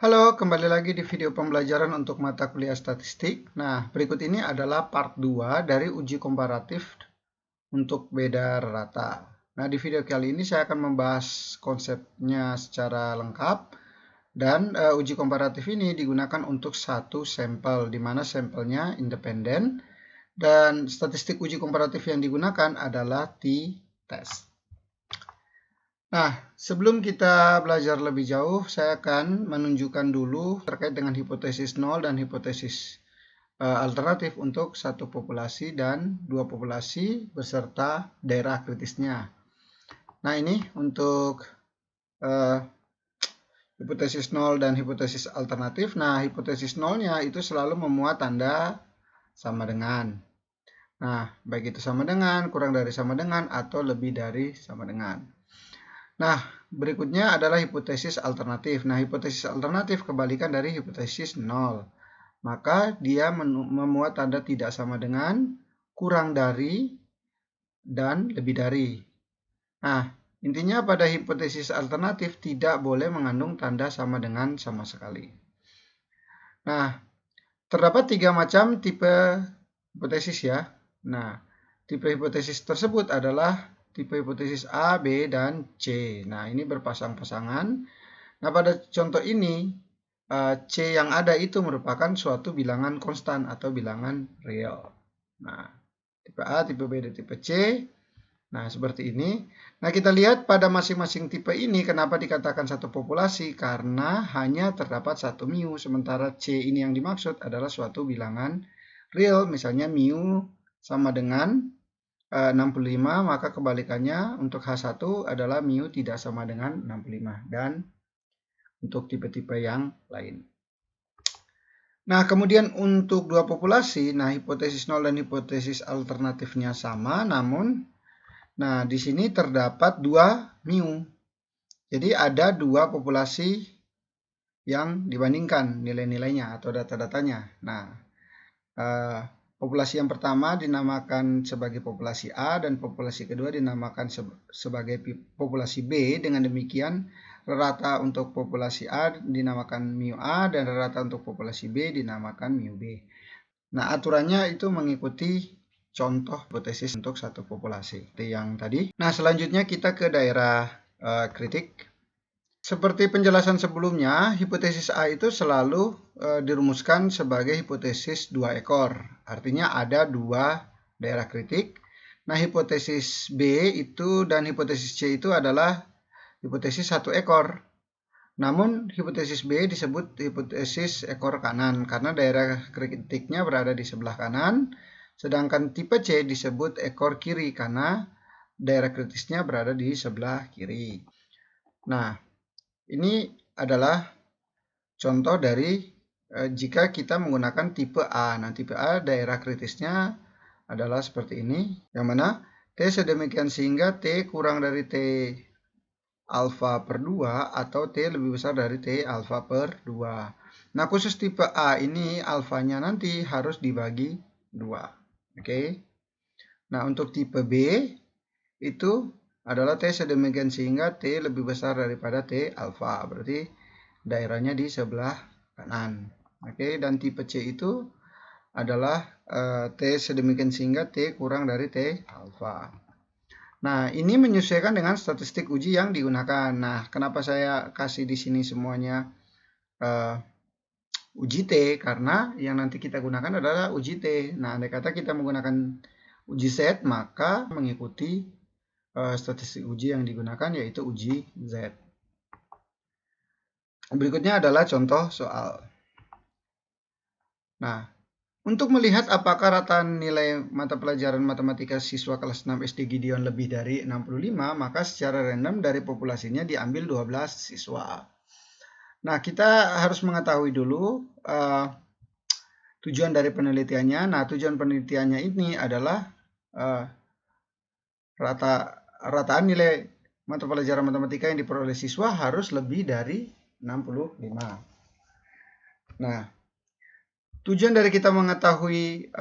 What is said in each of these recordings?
Halo, kembali lagi di video pembelajaran untuk mata kuliah statistik. Nah, berikut ini adalah part 2 dari uji komparatif untuk beda rata. Nah, di video kali ini saya akan membahas konsepnya secara lengkap dan uji komparatif ini digunakan untuk satu sampel, di mana sampelnya independen dan statistik uji komparatif yang digunakan adalah t-test. Nah, sebelum kita belajar lebih jauh, saya akan menunjukkan dulu terkait dengan hipotesis nol dan hipotesis alternatif untuk satu populasi dan dua populasi beserta daerah kritisnya. Nah, ini untuk hipotesis nol dan hipotesis alternatif. Nah, hipotesis nolnya itu selalu memuat tanda sama dengan. Nah, baik itu sama dengan, kurang dari sama dengan, atau lebih dari sama dengan. Nah, berikutnya adalah hipotesis alternatif. Nah, hipotesis alternatif kebalikan dari hipotesis nol. Maka dia memuat tanda tidak sama dengan, kurang dari, dan lebih dari. Nah, intinya pada hipotesis alternatif tidak boleh mengandung tanda sama dengan sama sekali. Nah, terdapat 3 macam tipe hipotesis ya. Nah, tipe hipotesis tersebut adalah tipe hipotesis A, B, dan C. Nah, ini berpasang-pasangan. Nah, pada contoh ini, C yang ada itu merupakan suatu bilangan konstan atau bilangan real. Nah, tipe A, tipe B, dan tipe C. Nah, seperti ini. Nah, kita lihat pada masing-masing tipe ini kenapa dikatakan satu populasi, karena hanya terdapat satu mu, sementara C ini yang dimaksud adalah suatu bilangan real, misalnya mu sama dengan 65, maka kebalikannya untuk H1 adalah mu tidak sama dengan 65, dan untuk tipe-tipe yang lain. Nah, kemudian untuk dua populasi, nah hipotesis nol dan hipotesis alternatifnya sama, namun nah, di sini terdapat dua mu. Jadi ada dua populasi yang dibandingkan nilai-nilainya atau data-datanya. Nah, populasi yang pertama dinamakan sebagai populasi A dan populasi kedua dinamakan sebagai populasi B. Dengan demikian, rata untuk populasi A dinamakan mu A dan rata untuk populasi B dinamakan mu B. Nah, aturannya itu mengikuti contoh hipotesis untuk satu populasi seperti yang tadi. Nah, selanjutnya kita ke daerah kritik. Seperti penjelasan sebelumnya, hipotesis A itu selalu dirumuskan sebagai hipotesis dua ekor. Artinya ada dua daerah kritik. Nah, hipotesis B itu dan hipotesis C itu adalah hipotesis satu ekor. Namun, hipotesis B disebut hipotesis ekor kanan karena daerah kritiknya berada di sebelah kanan, sedangkan tipe C disebut ekor kiri karena daerah kritisnya berada di sebelah kiri. Nah, ini adalah contoh dari jika kita menggunakan tipe A. Nah, tipe A daerah kritisnya adalah seperti ini, yang mana T sedemikian sehingga T kurang dari T alfa per 2 atau T lebih besar dari T alfa per 2. Nah, khusus tipe A ini alfanya nanti harus dibagi 2. Oke. Nah, untuk tipe B itu adalah T sedemikian sehingga T lebih besar daripada T alfa. Berarti daerahnya di sebelah kanan. Oke, dan tipe C itu adalah T sedemikian sehingga T kurang dari T alfa. Nah, ini menyesuaikan dengan statistik uji yang digunakan. Nah, kenapa saya kasih di sini semuanya uji T? Karena yang nanti kita gunakan adalah uji T. Nah, andai kata kita menggunakan uji Z, maka mengikuti statistik uji yang digunakan yaitu uji Z. Berikutnya adalah contoh soal. Nah, untuk melihat apakah rata nilai mata pelajaran matematika siswa kelas 6 SD Gideon lebih dari 65, maka secara random dari populasinya diambil 12 siswa. Nah, kita harus mengetahui dulu tujuan dari penelitiannya. Nah, tujuan penelitiannya ini adalah rataan nilai mata pelajaran matematika yang diperoleh siswa harus lebih dari 65. Nah, tujuan dari kita mengetahui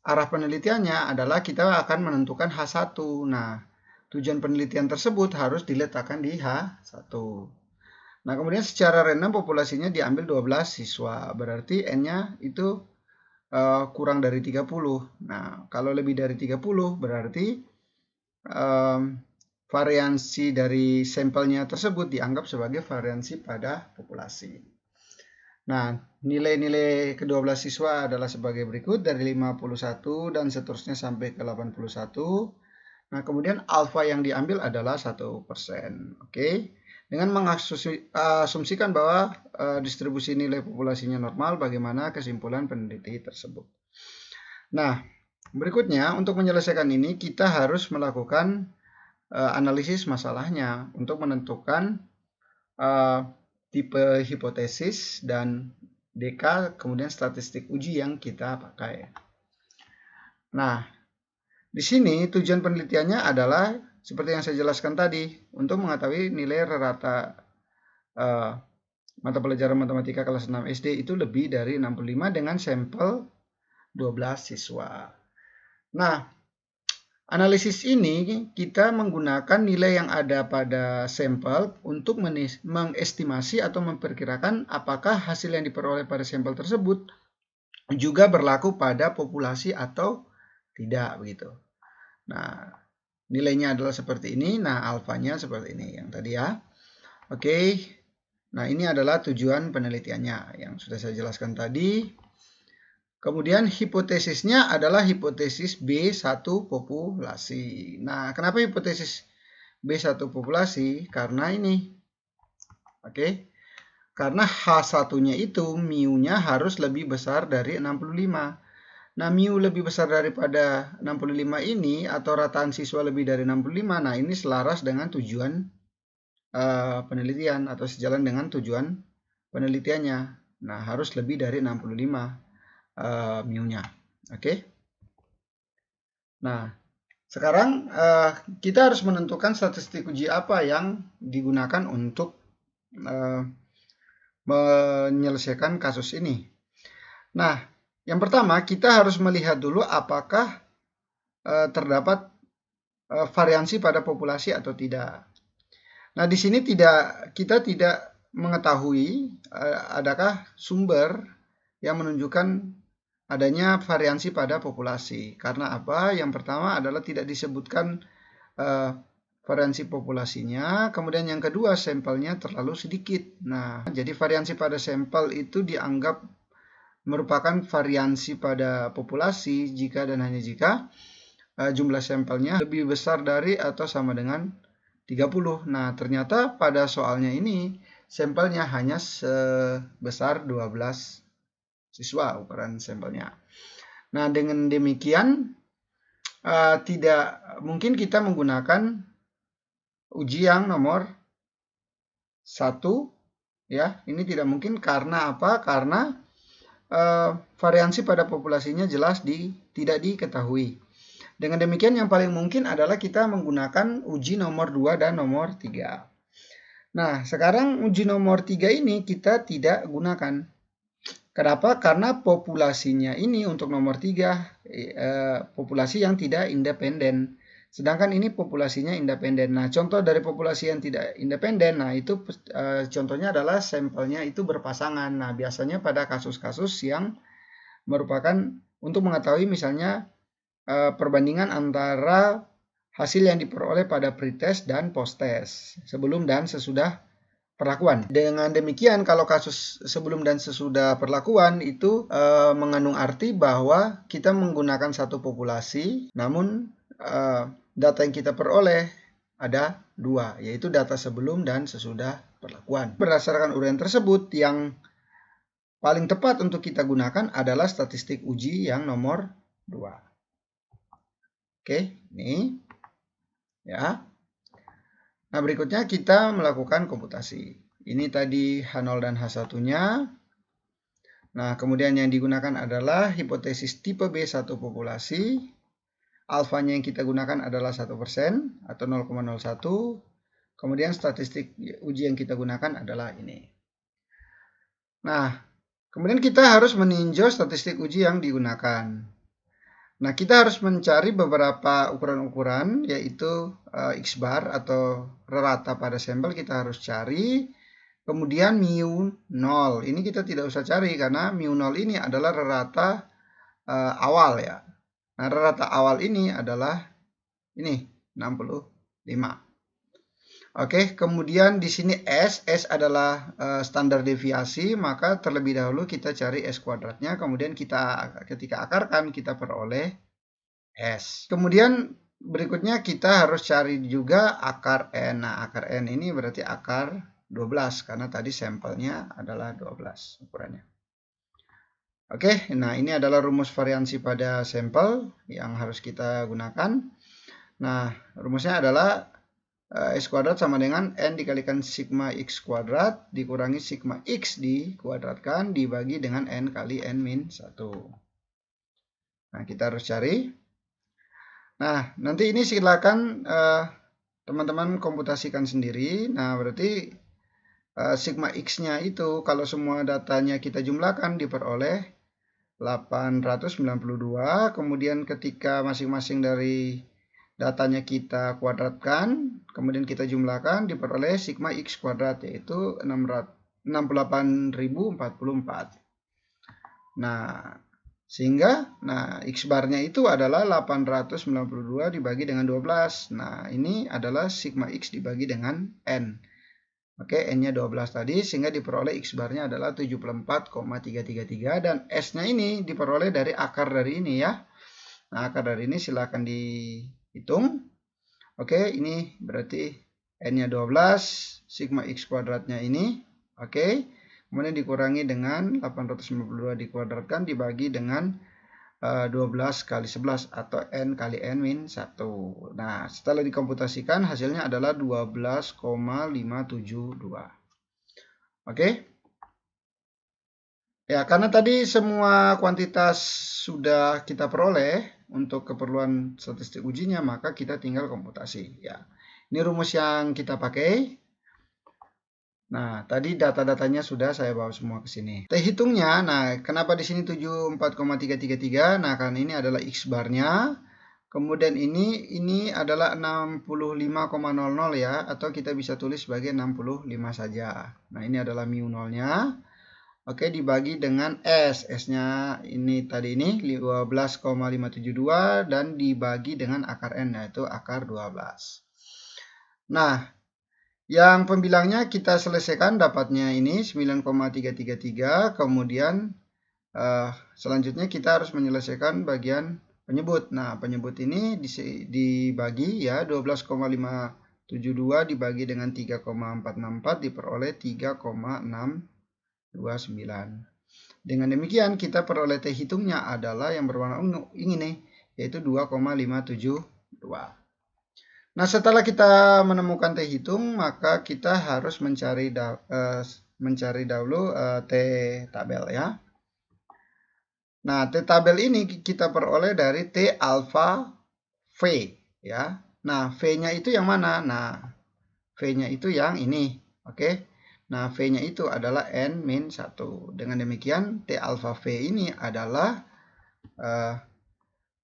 arah penelitiannya adalah kita akan menentukan H1. Nah, tujuan penelitian tersebut harus diletakkan di H1. Nah, kemudian secara random populasinya diambil 12 siswa. Berarti N-nya itu kurang dari 30. Nah, kalau lebih dari 30 berarti variansi dari sampelnya tersebut dianggap sebagai variansi pada populasi. Nah, nilai-nilai ke-12 siswa adalah sebagai berikut dari 51 dan seterusnya sampai ke 81. Nah, kemudian alfa yang diambil adalah 1%. Oke. Dengan mengasumsikan bahwa distribusi nilai populasinya normal, bagaimana kesimpulan peneliti tersebut. Nah, berikutnya untuk menyelesaikan ini kita harus melakukan analisis masalahnya untuk menentukan tipe hipotesis dan DK, kemudian statistik uji yang kita pakai. Nah, di sini tujuan penelitiannya adalah seperti yang saya jelaskan tadi, untuk mengetahui nilai rata mata pelajaran matematika kelas 6 SD itu lebih dari 65 dengan sampel 12 siswa. Nah, analisis ini kita menggunakan nilai yang ada pada sampel untuk mengestimasi atau memperkirakan apakah hasil yang diperoleh pada sampel tersebut juga berlaku pada populasi atau tidak begitu. Nah, nilainya adalah seperti ini. Nah, alfanya seperti ini yang tadi ya. Oke. Nah, ini adalah tujuan penelitiannya yang sudah saya jelaskan tadi. Kemudian hipotesisnya adalah hipotesis B1 populasi. Nah, kenapa hipotesis B1 populasi? Karena ini. Oke. Karena H1-nya itu mu-nya harus lebih besar dari 65. Nah, mu lebih besar daripada 65 ini atau rataan siswa lebih dari 65. Nah, ini selaras dengan tujuan penelitian atau sejalan dengan tujuan penelitiannya. Nah, harus lebih dari 65. mu-nya. Oke. Nah, sekarang kita harus menentukan statistik uji apa yang digunakan untuk menyelesaikan kasus ini. Nah, yang pertama kita harus melihat dulu apakah terdapat variansi pada populasi atau tidak. Nah, di sini kita tidak mengetahui adakah sumber yang menunjukkan adanya variansi pada populasi. Karena apa? Yang pertama adalah tidak disebutkan variansi populasinya. Kemudian yang kedua, sampelnya terlalu sedikit. Nah, jadi variansi pada sampel itu dianggap merupakan variansi pada populasi jika dan hanya jika jumlah sampelnya lebih besar dari atau sama dengan 30. Nah, ternyata pada soalnya ini sampelnya hanya sebesar 12 siswa ukuran sampelnya. Nah, dengan demikian tidak mungkin kita menggunakan uji yang nomor 1 ya. Ini tidak mungkin karena apa? Karena variansi pada populasinya jelas tidak diketahui. Dengan demikian yang paling mungkin adalah kita menggunakan uji nomor 2 dan nomor 3. Nah, sekarang uji nomor 3 ini kita tidak gunakan. Kenapa? Karena populasinya ini untuk nomor 3 populasi yang tidak independen. Sedangkan ini populasinya independen. Nah, contoh dari populasi yang tidak independen, nah itu contohnya adalah sampelnya itu berpasangan. Nah, biasanya pada kasus-kasus yang merupakan untuk mengetahui misalnya perbandingan antara hasil yang diperoleh pada pretest dan posttest, sebelum dan sesudah perlakuan. Dengan demikian, kalau kasus sebelum dan sesudah perlakuan itu mengandung arti bahwa kita menggunakan satu populasi, namun data yang kita peroleh ada 2, yaitu data sebelum dan sesudah perlakuan. Berdasarkan uraian tersebut, yang paling tepat untuk kita gunakan adalah statistik uji yang nomor 2. Oke, ini ya. Nah, berikutnya kita melakukan komputasi. Ini tadi H0 dan H1-nya. Nah, kemudian yang digunakan adalah hipotesis tipe B1 populasi. Alfanya yang kita gunakan adalah 1% atau 0,01. Kemudian statistik uji yang kita gunakan adalah ini. Nah, kemudian kita harus meninjau statistik uji yang digunakan. Nah, kita harus mencari beberapa ukuran-ukuran, yaitu X bar atau rata pada sampel kita harus cari. Kemudian mu 0. Ini kita tidak usah cari karena mu 0 ini adalah rata awal ya. Nah, rata awal ini adalah ini 65. Oke, kemudian di sini S adalah standar deviasi, maka terlebih dahulu kita cari S kuadratnya, kemudian ketika akarkan kita peroleh S. Kemudian berikutnya kita harus cari juga akar N. Nah, akar N ini berarti akar 12, karena tadi sampelnya adalah 12 ukurannya. Oke, nah ini adalah rumus variansi pada sampel yang harus kita gunakan. Nah, rumusnya adalah S kuadrat sama dengan N dikalikan sigma X kuadrat dikurangi sigma X dikuadratkan dibagi dengan N kali N min 1. Nah, kita harus cari. Nah, nanti ini silakan teman-teman komputasikan sendiri. Nah, berarti sigma X-nya itu kalau semua datanya kita jumlahkan diperoleh 892. Kemudian ketika masing-masing dari datanya kita kuadratkan, kemudian kita jumlahkan, diperoleh sigma X kuadrat, yaitu 68.044. Nah, sehingga X barnya itu adalah 892 dibagi dengan 12. Nah, ini adalah sigma X dibagi dengan N. Oke, N-nya 12 tadi, sehingga diperoleh X barnya adalah 74,333, dan S-nya ini diperoleh dari akar dari ini ya. Nah, akar dari ini silakan dihitung. Oke, ini berarti N-nya 12, sigma X kuadratnya ini. Oke, kemudian dikurangi dengan 892 dikuadratkan dibagi dengan 12 kali 11 atau N kali N min 1. Nah, setelah dikomputasikan hasilnya adalah 12,572. Oke. Ya, karena tadi semua kuantitas sudah kita peroleh untuk keperluan statistik ujinya, maka kita tinggal komputasi ya. Ini rumus yang kita pakai. Nah, tadi data-datanya sudah saya bawa semua ke sini. Kita hitungnya, nah kenapa di sini 74,333? Nah, karena ini adalah X barnya. Kemudian ini adalah 65,00 ya, atau kita bisa tulis sebagai 65 saja. Nah, ini adalah mu 0-nya. Oke, dibagi dengan S. S-nya ini tadi ini 12,572 dan dibagi dengan akar N, yaitu akar 12. Nah, yang pembilangnya kita selesaikan, dapatnya ini 9,333. Kemudian selanjutnya kita harus menyelesaikan bagian penyebut. Nah, penyebut ini dibagi ya, 12,572 dibagi dengan 3,464 diperoleh 3,629. Dengan demikian kita peroleh T hitungnya adalah yang berwarna ungu ini, yaitu 2,572. Nah, setelah kita menemukan T hitung, maka kita harus mencari dahulu T tabel ya. Nah, T tabel ini kita peroleh dari T alfa V ya. Nah, V-nya itu yang mana? Nah, V-nya itu yang ini. Oke. Nah, V-nya itu adalah N min 1. Dengan demikian, T alfa V ini adalah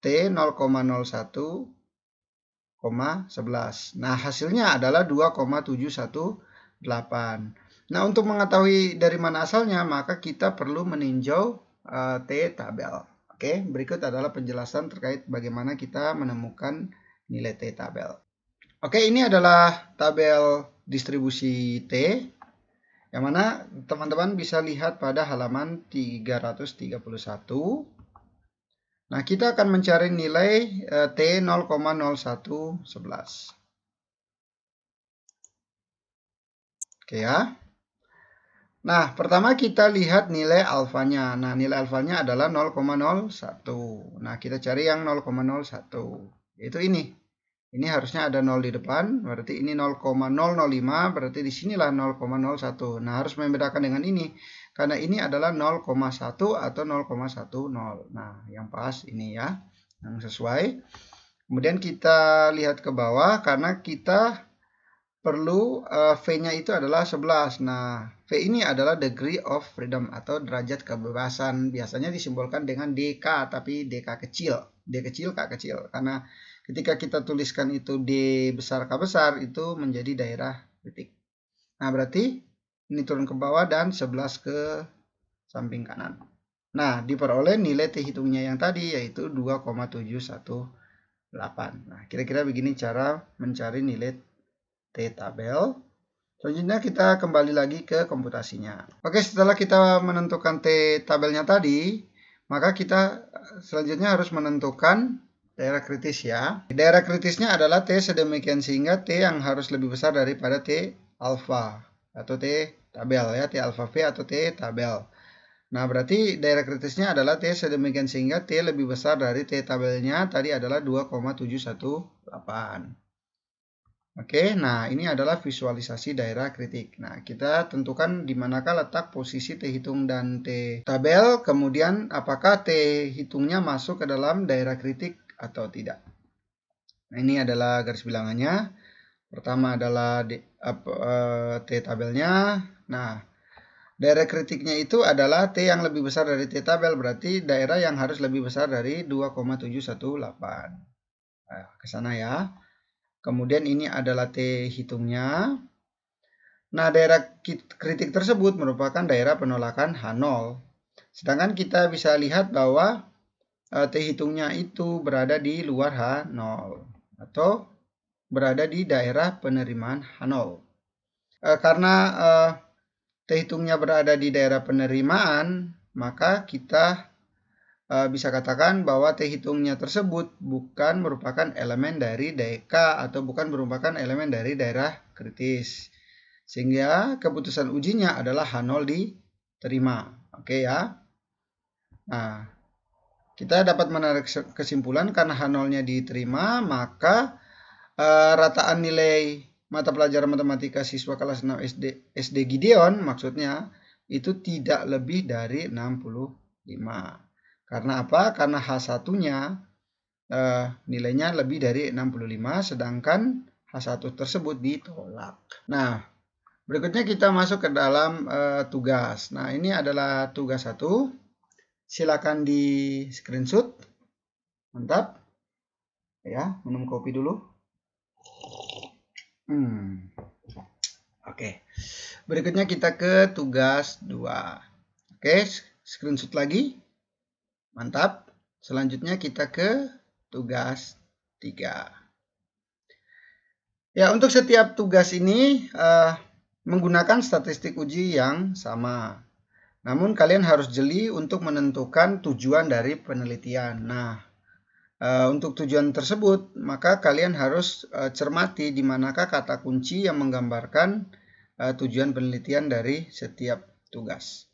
T 0,01, 11. Nah, hasilnya adalah 2,718. Nah, untuk mengetahui dari mana asalnya, maka kita perlu meninjau T tabel. Oke, berikut adalah penjelasan terkait bagaimana kita menemukan nilai T tabel. Oke, ini adalah tabel distribusi T, yang mana teman-teman bisa lihat pada halaman 331. Nah, kita akan mencari nilai T 0,0111. Oke ya. Nah, pertama kita lihat nilai alfanya. Nah, nilai alfanya adalah 0,01. Nah, kita cari yang 0,01. Yaitu ini. Ini harusnya ada 0 di depan. Berarti ini 0,005. Berarti disinilah 0,01. Nah, harus membedakan dengan ini. Karena ini adalah 0,1 atau 0,10. Nah, yang pas ini ya. Yang sesuai. Kemudian kita lihat ke bawah karena kita perlu V-nya itu adalah 11. Nah, V ini adalah degree of freedom atau derajat kebebasan. Biasanya disimbolkan dengan DK, tapi DK kecil. D kecil, K kecil. Karena ketika kita tuliskan itu D besar, K besar, itu menjadi daerah titik. Nah, berarti ini turun ke bawah, dan 11 ke samping kanan. Nah, diperoleh nilai T hitungnya yang tadi, yaitu 2,718. Nah, kira-kira begini cara mencari nilai T tabel. Selanjutnya kita kembali lagi ke komputasinya. Oke, setelah kita menentukan T tabelnya tadi, maka kita selanjutnya harus menentukan daerah kritis ya. Daerah kritisnya adalah T sedemikian sehingga T yang harus lebih besar daripada T alfa atau T tabel ya, T alfa V atau T tabel. Nah, berarti daerah kritisnya adalah T sedemikian sehingga T lebih besar dari T tabelnya tadi adalah 2,718. Oke, nah ini adalah visualisasi daerah kritik. Nah, kita tentukan di manakah letak posisi T hitung dan T tabel, kemudian apakah T hitungnya masuk ke dalam daerah kritik atau tidak. Nah, ini adalah garis bilangannya. Pertama adalah T tabelnya. Nah, daerah kritiknya itu adalah T yang lebih besar dari T tabel, berarti daerah yang harus lebih besar dari 2,718. Nah, ke sana ya. Kemudian ini adalah T hitungnya. Nah, daerah kritik tersebut merupakan daerah penolakan H0. Sedangkan kita bisa lihat bahwa T hitungnya itu berada di luar H0 atau berada di daerah penerimaan H0. Karena T hitungnya berada di daerah penerimaan, maka kita bisa katakan bahwa T hitungnya tersebut bukan merupakan elemen dari DK atau bukan merupakan elemen dari daerah kritis. Sehingga keputusan ujinya adalah H0 diterima. Oke ya. Nah, kita dapat menarik kesimpulan karena H0-nya diterima, maka rataan nilai mata pelajaran matematika siswa kelas 6 SD Gideon maksudnya itu tidak lebih dari 65. Karena apa? Karena H1-nya nilainya lebih dari 65, sedangkan H1 tersebut ditolak. Nah, berikutnya kita masuk ke dalam tugas. Nah, ini adalah tugas 1. Silakan di screenshot. Mantap. Ya, minum kopi dulu. Oke. Berikutnya kita ke tugas 2. Oke, screenshot lagi. Mantap. Selanjutnya kita ke tugas 3. Ya, untuk setiap tugas ini menggunakan statistik uji yang sama. Namun kalian harus jeli untuk menentukan tujuan dari penelitian. Nah, untuk tujuan tersebut, maka kalian harus cermati di manakah kata kunci yang menggambarkan tujuan penelitian dari setiap tugas.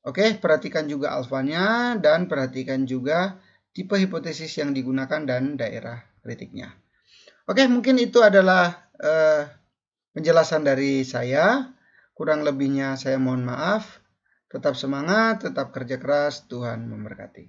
Oke, perhatikan juga alfanya dan perhatikan juga tipe hipotesis yang digunakan dan daerah kritiknya. Oke, mungkin itu adalah penjelasan dari saya. Kurang lebihnya saya mohon maaf. Tetap semangat, tetap kerja keras, Tuhan memberkati.